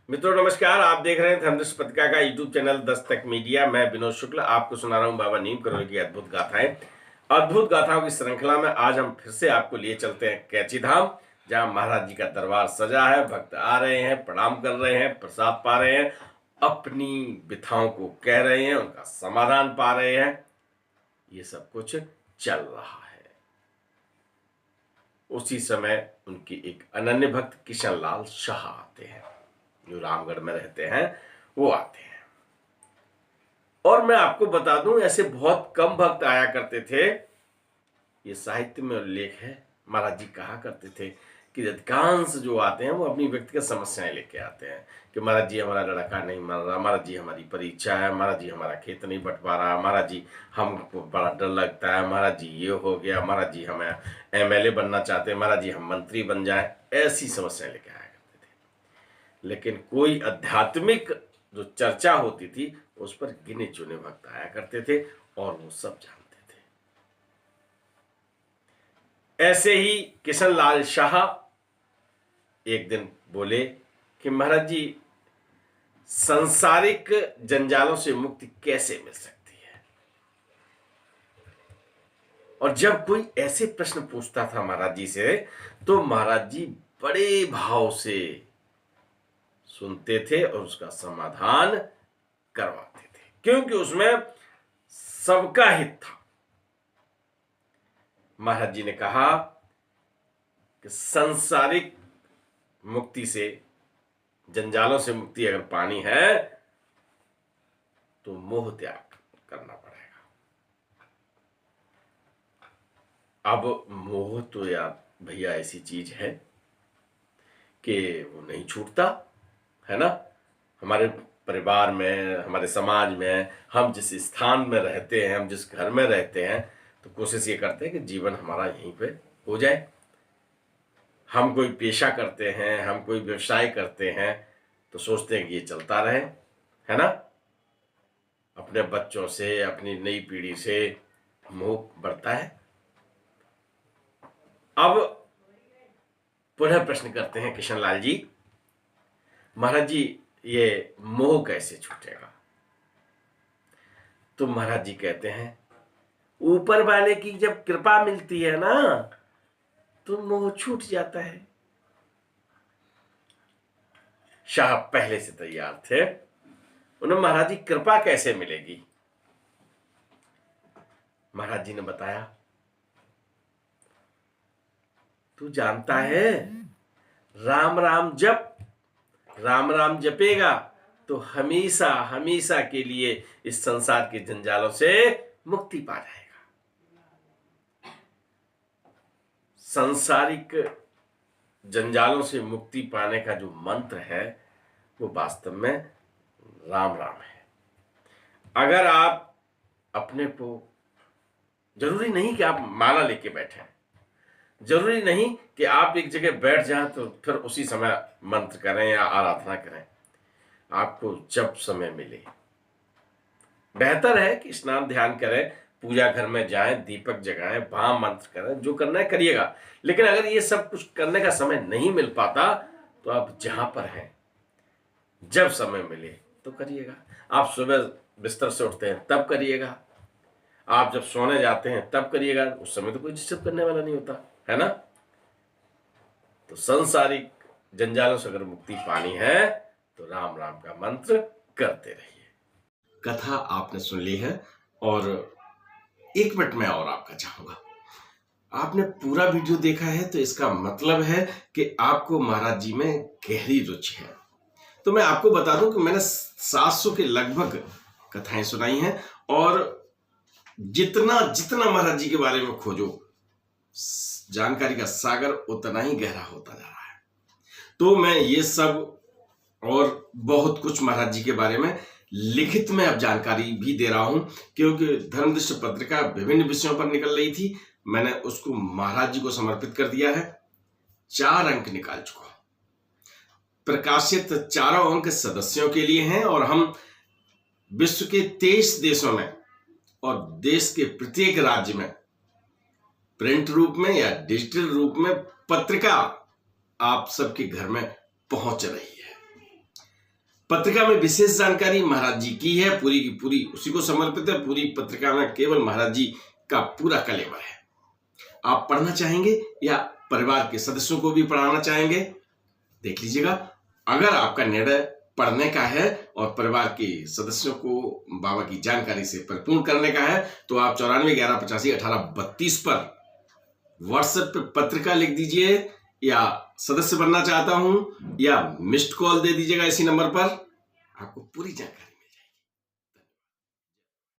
मित्रों नमस्कार। आप देख रहे हैं धर्मदृष्टि पत्रिका का यूट्यूब चैनल दस्तक मीडिया। मैं विनोद शुक्ल आपको सुना रहा हूं बाबा नीम करोड़ की अद्भुत गाथाएं। अद्भुत गाथाओं की श्रृंखला में आज हम फिर से आपको लिए चलते हैं कैची धाम, जहां महाराज जी का दरबार सजा है। भक्त आ रहे हैं, प्रणाम कर रहे हैं, प्रसाद पा रहे हैं, अपनी व्यथाओं को कह रहे हैं, उनका समाधान पा रहे हैं। ये सब कुछ चल रहा है। उसी समय उनके एक अनन्य भक्त किशन लाल शाह आते हैं, जो रामगढ़ में रहते हैं। वो आते हैं और मैं आपको बता दूं, ऐसे बहुत कम भक्त आया करते थे। ये साहित्य में उल्लेख है। महाराज जी कहा करते थे कि अधिकांश जो आते हैं वो अपनी व्यक्तिगत समस्याएं लेके आते हैं कि महाराज जी हमारा लड़का नहीं मर रहा, महाराज जी हमारी परीक्षा है, महाराज जी हमारा खेत नहीं बट पा रहा, महाराज जी हमको बड़ा डर लगता है, महाराज जी ये हो गया, महाराज जी हमें एमएलए बनना चाहते हैं, महाराज जी हम मंत्री बन जाए। ऐसी समस्याएं लेके आया करते थे। लेकिन कोई आध्यात्मिक जो चर्चा होती थी उस पर गिने चुने भक्त आया करते थे और वो सब जानते थे। ऐसे ही किशन लाल शाह एक दिन बोले कि महाराज जी सांसारिक जंजालों से मुक्ति कैसे मिल सकती है। और जब कोई ऐसे प्रश्न पूछता था महाराज जी से तो महाराज जी बड़े भाव से सुनते थे और उसका समाधान करवाते थे, क्योंकि उसमें सबका हित था। महाराज जी ने कहा कि सांसारिक मुक्ति से, जंजालों से मुक्ति अगर पानी है तो मोह त्याग करना पड़ेगा। अब मोह तो यार भैया ऐसी चीज है कि वो नहीं छूटता है ना। हमारे परिवार में, हमारे समाज में, हम जिस स्थान में रहते हैं, हम जिस घर में रहते हैं, तो कोशिश ये करते हैं कि जीवन हमारा यहीं पे हो जाए। हम कोई पेशा करते हैं, हम कोई व्यवसाय करते हैं तो सोचते हैं कि ये चलता रहे, है ना। अपने बच्चों से, अपनी नई पीढ़ी से मोह बढ़ता है। अब पुनः प्रश्न करते हैं किशन लाल जी, महाराज जी ये मोह कैसे छूटेगा। तो महाराज जी कहते हैं ऊपर वाले की जब कृपा मिलती है ना तो मोह छूट जाता है। शाह पहले से तैयार थे। उन्हें महाराज जी कृपा कैसे मिलेगी। महाराज जी ने बताया तू जानता है राम राम जप, राम राम जपेगा तो हमेशा हमेशा के लिए इस संसार के जंजालों से मुक्ति पा जाएगा। सांसारिक जंजालों से मुक्ति पाने का जो मंत्र है वो वास्तव में राम राम है। अगर आप अपने को, जरूरी नहीं कि आप माला लेके बैठे, जरूरी नहीं कि आप एक जगह बैठ जाएं तो फिर उसी समय मंत्र करें या आराधना करें। आपको जब समय मिले, बेहतर है कि स्नान ध्यान करें, पूजा घर में जाएं, दीपक जगाएं, वहां मंत्र करें, जो करना है करिएगा। लेकिन अगर ये सब कुछ करने का समय नहीं मिल पाता तो आप जहां पर हैं जब समय मिले तो करिएगा। आप सुबह बिस्तर से उठते हैं तब करिएगा, आप जब सोने जाते हैं तब करिएगा। उस समय तो कोई डिस्टर्ब करने वाला नहीं होता, है ना। तो सांसारिक जंजालों से अगर मुक्ति पानी है तो राम राम का मंत्र करते रहिए। कथा आपने सुन ली है और 1 मिनट में और आपका चाहूंगा। आपने पूरा वीडियो देखा है तो इसका मतलब है कि आपको महाराज जी में गहरी रुचि है। तो मैं आपको बता दूं कि मैंने 700 के लगभग कथाएं सुनाई हैं और जितना जितना महाराज जी के बारे में खोजो, जानकारी का सागर उतना ही गहरा होता जा रहा है। तो मैं ये सब और बहुत कुछ महाराज जी के बारे में लिखित में अब जानकारी भी दे रहा हूं, क्योंकि धर्मदृष्टि पत्रिका विभिन्न विषयों पर निकल रही थी। मैंने उसको महाराज जी को समर्पित कर दिया है। 4 अंक निकाल चुका हूं। प्रकाशित चारों अंक सदस्यों के लिए हैं और हम विश्व के 23 देशों में और देश के प्रत्येक राज्य में प्रिंट रूप में या डिजिटल रूप में पत्रिका आप सबके घर में पहुंच रही है। पत्रिका में विशेष जानकारी महाराज जी की है, पूरी की पूरी उसी को समर्पित है। पूरी पत्रिका में केवल महाराज जी का पूरा कलेवर है। आप पढ़ना चाहेंगे या परिवार के सदस्यों को भी पढ़ाना चाहेंगे, देख लीजिएगा। अगर आपका निर्णय पढ़ने का है और परिवार के सदस्यों को बाबा की जानकारी से परिपूर्ण करने का है, तो आप 94 11 85 18 32 पर व्हाट्सएप पे पत्रिका लिख दीजिए, या सदस्य बनना चाहता हूं, या मिस्ड कॉल दे दीजिएगा इसी नंबर पर, आपको पूरी जानकारी